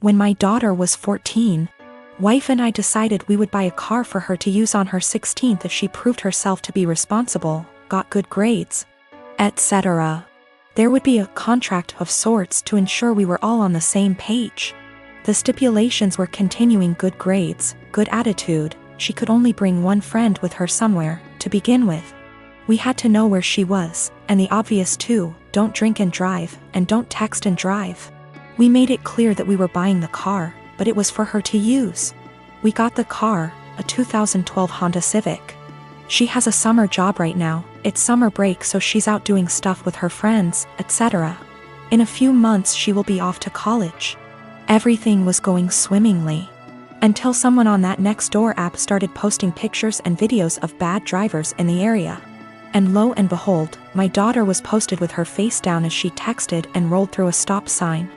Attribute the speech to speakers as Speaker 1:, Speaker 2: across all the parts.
Speaker 1: When my daughter was 14, wife and I decided we would buy a car for her to use on her 16th if she proved herself to be responsible, got good grades, etc. There would be a contract of sorts to ensure we were all on the same page. The stipulations were continuing good grades, good attitude, she could only bring one friend with her somewhere, to begin with. We had to know where she was, and the obvious too, don't drink and drive, and don't text and drive. We made it clear that we were buying the car, but it was for her to use. We got the car, a 2012 Honda Civic. She has a summer job right now, it's summer break so she's out doing stuff with her friends, etc. In a few months she will be off to college. Everything was going swimmingly. Until someone on that Nextdoor app started posting pictures and videos of bad drivers in the area. And lo and behold, my daughter was posted with her face down as she texted and rolled through a stop sign.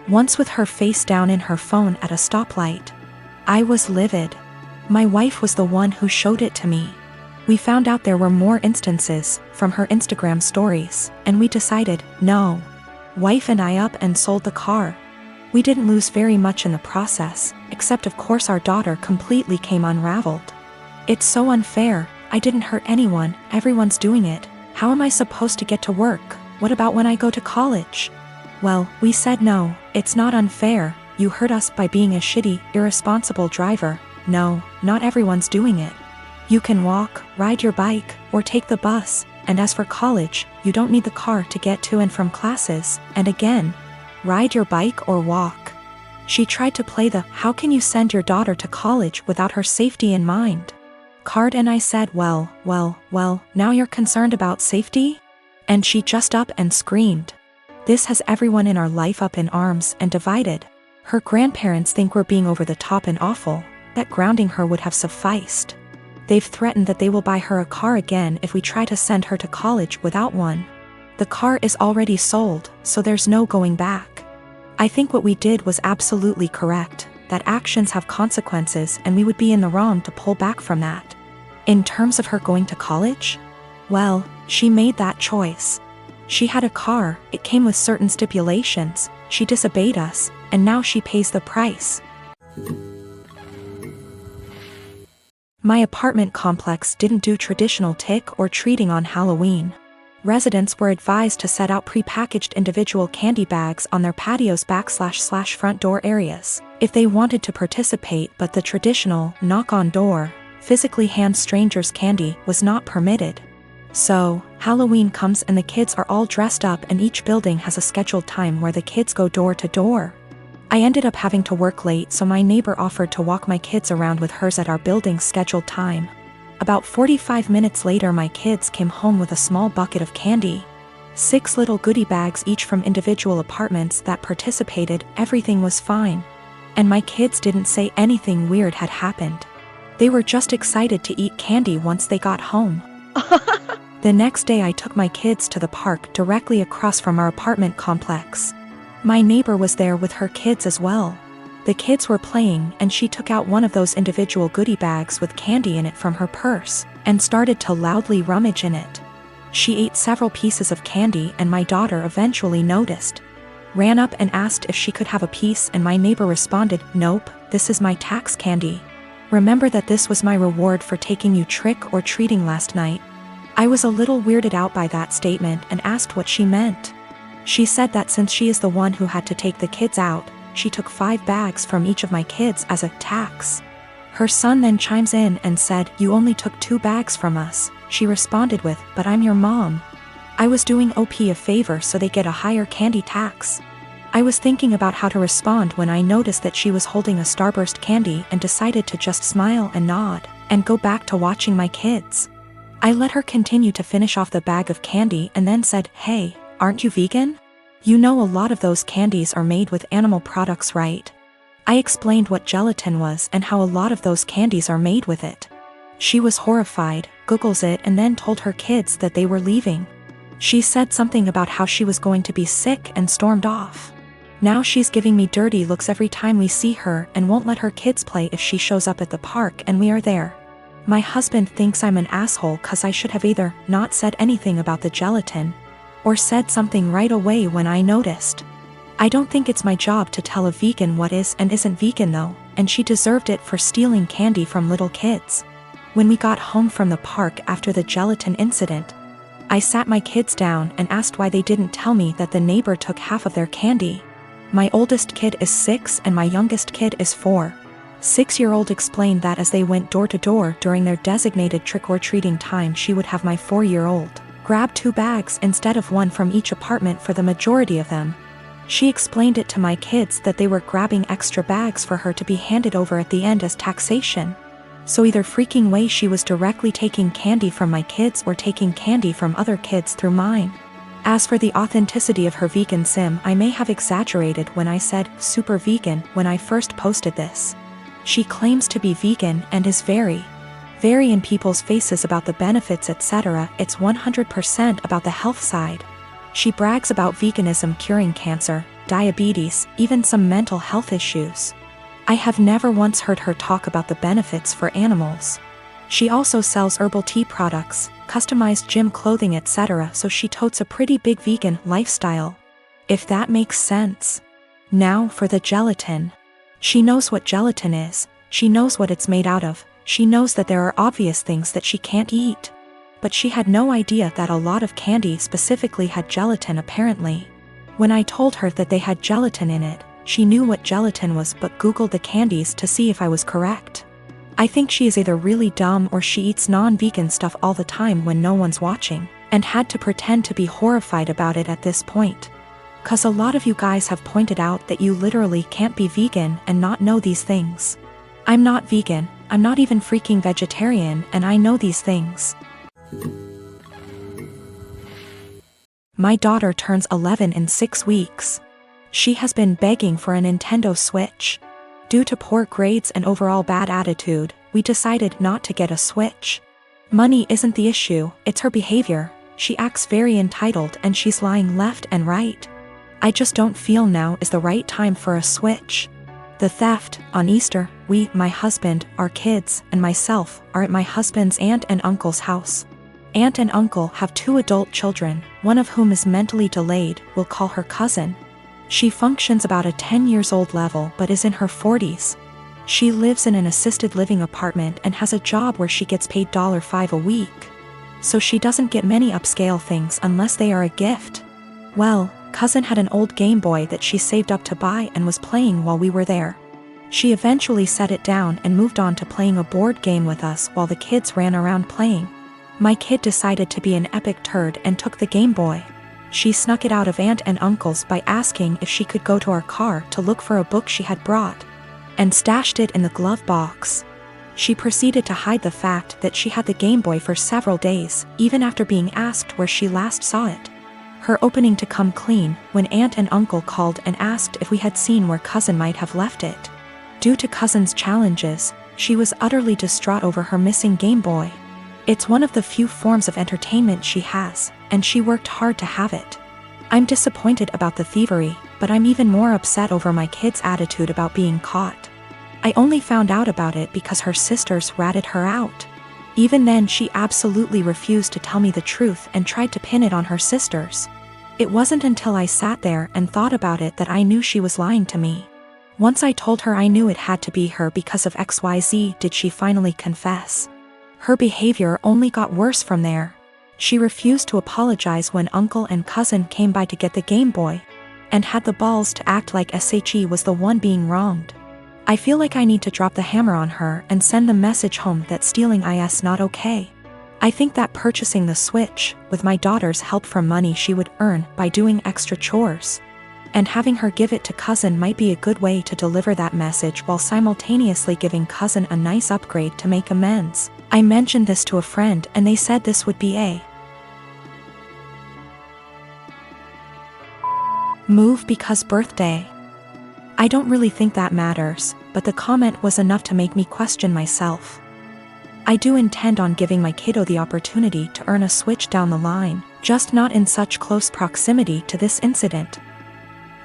Speaker 1: Once with her face down in her phone at a stoplight. I was livid. My wife was the one who showed it to me. We found out there were more instances from her Instagram stories, and we decided, no. Wife and I up and sold the car. We didn't lose very much in the process, except of course our daughter completely came unraveled. It's so unfair, I didn't hurt anyone, everyone's doing it. How am I supposed to get to work? What about when I go to college? Well, we said no, it's not unfair, you hurt us by being a shitty, irresponsible driver. No, not everyone's doing it. You can walk, ride your bike, or take the bus, and as for college, you don't need the car to get to and from classes, and again, ride your bike or walk. She tried to play the how can you send your daughter to college without her safety in mind card, and I said well, now you're concerned about safety? And she just up and screamed. This has everyone in our life up in arms and divided. Her grandparents think we're being over the top and awful, that grounding her would have sufficed. They've threatened that they will buy her a car again if we try to send her to college without one. The car is already sold, so there's no going back. I think what we did was absolutely correct, that actions have consequences and we would be in the wrong to pull back from that. In terms of her going to college? Well, she made that choice. She had a car, it came with certain stipulations, she disobeyed us, and now she pays the price. My apartment complex didn't do traditional trick or treating on Halloween. Residents were advised to set out pre-packaged individual candy bags on their patios / front door areas if they wanted to participate, but the traditional knock on door, physically hand strangers candy was not permitted. So, Halloween comes and the kids are all dressed up and each building has a scheduled time where the kids go door to door. I ended up having to work late, so my neighbor offered to walk my kids around with hers at our building's scheduled time. About 45 minutes later my kids came home with a small bucket of candy. 6 little goodie bags each from individual apartments that participated, everything was fine. And my kids didn't say anything weird had happened. They were just excited to eat candy once they got home. The next day I took my kids to the park directly across from our apartment complex. My neighbor was there with her kids as well. The kids were playing and she took out one of those individual goodie bags with candy in it from her purse and started to loudly rummage in it. She ate several pieces of candy and my daughter eventually noticed. Ran up and asked if she could have a piece and my neighbor responded, "Nope, this is my tax candy. Remember that this was my reward for taking you trick or treating last night." I was a little weirded out by that statement and asked what she meant. She said that since she is the one who had to take the kids out, she took 5 bags from each of my kids as a tax. Her son then chimes in and said, "You only took 2 bags from us." She responded with, "But I'm your mom. I was doing OP a favor so they get a higher candy tax." I was thinking about how to respond when I noticed that she was holding a Starburst candy and decided to just smile and nod and go back to watching my kids. I let her continue to finish off the bag of candy and then said, "Hey, aren't you vegan? You know a lot of those candies are made with animal products, right?" I explained what gelatin was and how a lot of those candies are made with it. She was horrified, Googles it and then told her kids that they were leaving. She said something about how she was going to be sick and stormed off. Now she's giving me dirty looks every time we see her and won't let her kids play if she shows up at the park and we are there. My husband thinks I'm an asshole cause I should have either not said anything about the gelatin or said something right away when I noticed. I don't think it's my job to tell a vegan what is and isn't vegan though, and she deserved it for stealing candy from little kids. When we got home from the park after the gelatin incident, I sat my kids down and asked why they didn't tell me that the neighbor took half of their candy. My oldest kid is 6 and my youngest kid is 4. 6-year-old explained that as they went door to door during their designated trick-or-treating time, she would have my 4-year-old grab 2 bags instead of 1 from each apartment for the majority of them. She explained it to my kids that they were grabbing extra bags for her to be handed over at the end as taxation. So either freaking way she was directly taking candy from my kids or taking candy from other kids through mine. As for the authenticity of her vegan sim, I may have exaggerated when I said super vegan when I first posted this. She claims to be vegan and is very in people's faces about the benefits, etc. It's 100% about the health side. She brags about veganism curing cancer, diabetes, even some mental health issues. I have never once heard her talk about the benefits for animals. She also sells herbal tea products, customized gym clothing, etc., so she totes a pretty big vegan lifestyle. If that makes sense. Now for the gelatin. She knows what gelatin is, she knows what it's made out of, she knows that there are obvious things that she can't eat. But she had no idea that a lot of candy specifically had gelatin apparently. When I told her that they had gelatin in it, she knew what gelatin was but Googled the candies to see if I was correct. I think she is either really dumb or she eats non-vegan stuff all the time when no one's watching, and had to pretend to be horrified about it at this point. 'Cause a lot of you guys have pointed out that you literally can't be vegan and not know these things. I'm not vegan, I'm not even freaking vegetarian, and I know these things. My daughter turns 11 in 6 weeks. She has been begging for a Nintendo Switch. Due to poor grades and overall bad attitude, we decided not to get a Switch. Money isn't the issue, it's her behavior. She acts very entitled and she's lying left and right. I just don't feel now is the right time for a Switch. The theft, on Easter, we, my husband, our kids, and myself, are at my husband's aunt and uncle's house. Aunt and uncle have 2 adult children, one of whom is mentally delayed, we'll call her cousin. She functions about a 10 years old level but is in her 40s. She lives in an assisted living apartment and has a job where she gets paid $5 a week. So she doesn't get many upscale things unless they are a gift. Well, cousin had an old Game Boy that she saved up to buy and was playing while we were there. She eventually set it down and moved on to playing a board game with us while the kids ran around playing. My kid decided to be an epic turd and took the Game Boy. She snuck it out of aunt and uncle's by asking if she could go to our car to look for a book she had brought, and stashed it in the glove box. She proceeded to hide the fact that she had the Game Boy for several days, even after being asked where she last saw it. Her opening to come clean when aunt and uncle called and asked if we had seen where cousin might have left it. Due to cousin's challenges, she was utterly distraught over her missing Game Boy. It's one of the few forms of entertainment she has, and she worked hard to have it. I'm disappointed about the thievery, but I'm even more upset over my kid's attitude about being caught. I only found out about it because her sisters ratted her out. Even then she absolutely refused to tell me the truth and tried to pin it on her sisters. It wasn't until I sat there and thought about it that I knew she was lying to me. Once I told her I knew it had to be her because of XYZ did she finally confess. Her behavior only got worse from there. She refused to apologize when uncle and cousin came by to get the Game Boy, and had the balls to act like SHE was the one being wronged. I feel like I need to drop the hammer on her and send the message home that stealing is not okay. I think that purchasing the Switch, with my daughter's help from money she would earn by doing extra chores, and having her give it to cousin might be a good way to deliver that message while simultaneously giving cousin a nice upgrade to make amends. I mentioned this to a friend and they said this would be a move because birthday. I don't really think that matters, but the comment was enough to make me question myself. I do intend on giving my kiddo the opportunity to earn a Switch down the line, just not in such close proximity to this incident.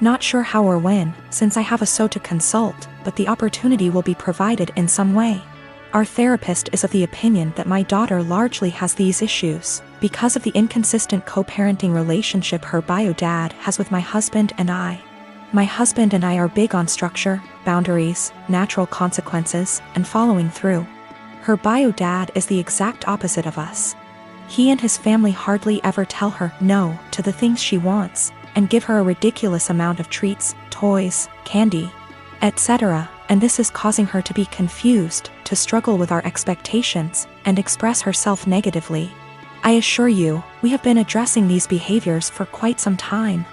Speaker 1: Not sure how or when, since I have a SO to consult, but the opportunity will be provided in some way. Our therapist is of the opinion that my daughter largely has these issues because of the inconsistent co-parenting relationship her bio dad has with my husband and I. My husband and I are big on structure, boundaries, natural consequences, and following through. Her bio dad is the exact opposite of us. He and his family hardly ever tell her no to the things she wants, and give her a ridiculous amount of treats, toys, candy, etc., and this is causing her to be confused, to struggle with our expectations, and express herself negatively. I assure you, we have been addressing these behaviors for quite some time.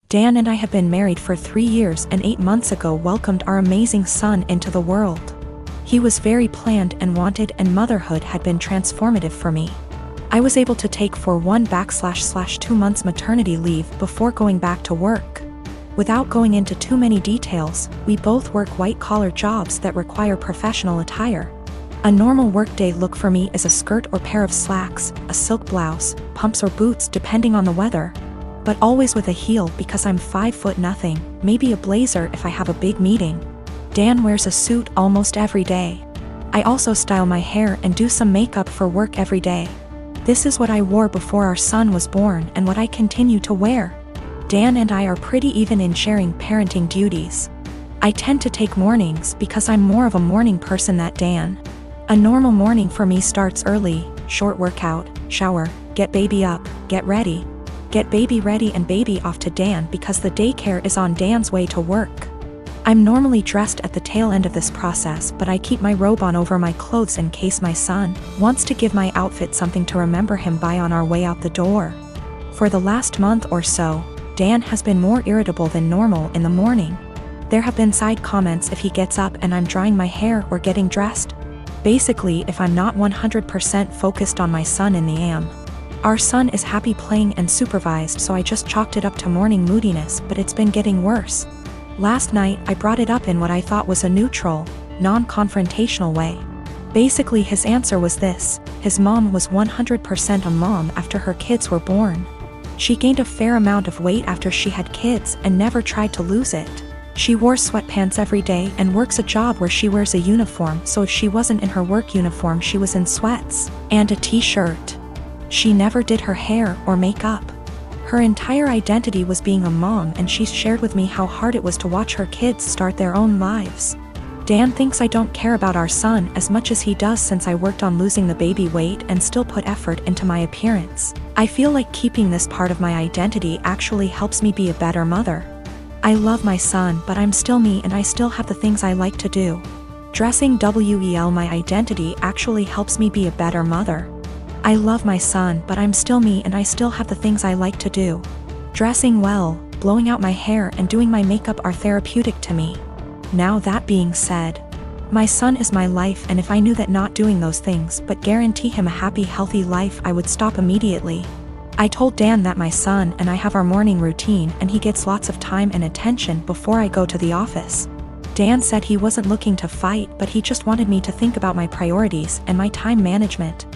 Speaker 1: Dan and I have been married for 3 years and 8 months ago welcomed our amazing son into the world. He was very planned and wanted, and motherhood had been transformative for me. I was able to take for 1/2 months maternity leave before going back to work. Without going into too many details, we both work white-collar jobs that require professional attire. A normal workday look for me is a skirt or pair of slacks, a silk blouse, pumps or boots depending on the weather, but always with a heel because I'm 5'0", maybe a blazer if I have a big meeting. Dan wears a suit almost every day. I also style my hair and do some makeup for work every day. This is what I wore before our son was born and what I continue to wear. Dan and I are pretty even in sharing parenting duties. I tend to take mornings because I'm more of a morning person than Dan. A normal morning for me starts early, short workout, shower, get baby up, get baby ready and baby off to Dan because the daycare is on Dan's way to work. I'm normally dressed at the tail end of this process, but I keep my robe on over my clothes in case my son wants to give my outfit something to remember him by on our way out the door. For the last month or so, Dan has been more irritable than normal in the morning. There have been side comments if he gets up and I'm drying my hair or getting dressed. Basically, if I'm not 100% focused on my son in the AM. Our son is happy playing and supervised, so I just chalked it up to morning moodiness, but it's been getting worse. Last night, I brought it up in what I thought was a neutral, non-confrontational way. Basically, his answer was this: his mom was 100% a mom after her kids were born. She gained a fair amount of weight after she had kids and never tried to lose it. She wore sweatpants every day and works a job where she wears a uniform, so if she wasn't in her work uniform she was in sweats and a t-shirt. She never did her hair or makeup. Her entire identity was being a mom, and she's shared with me how hard it was to watch her kids start their own lives. Dan thinks I don't care about our son as much as he does since I worked on losing the baby weight and still put effort into my appearance. I feel like keeping this part of my identity actually helps me be a better mother. I love my son, but I'm still me and I still have the things I like to do. Dressing well my identity actually helps me be a better mother. I love my son, but I'm still me and I still have the things I like to do. Dressing well, blowing out my hair and doing my makeup are therapeutic to me. Now that being said, my son is my life, and if I knew that not doing those things but guarantee him a happy, healthy life, I would stop immediately. I told Dan that my son and I have our morning routine and he gets lots of time and attention before I go to the office. Dan said he wasn't looking to fight, but he just wanted me to think about my priorities and my time management.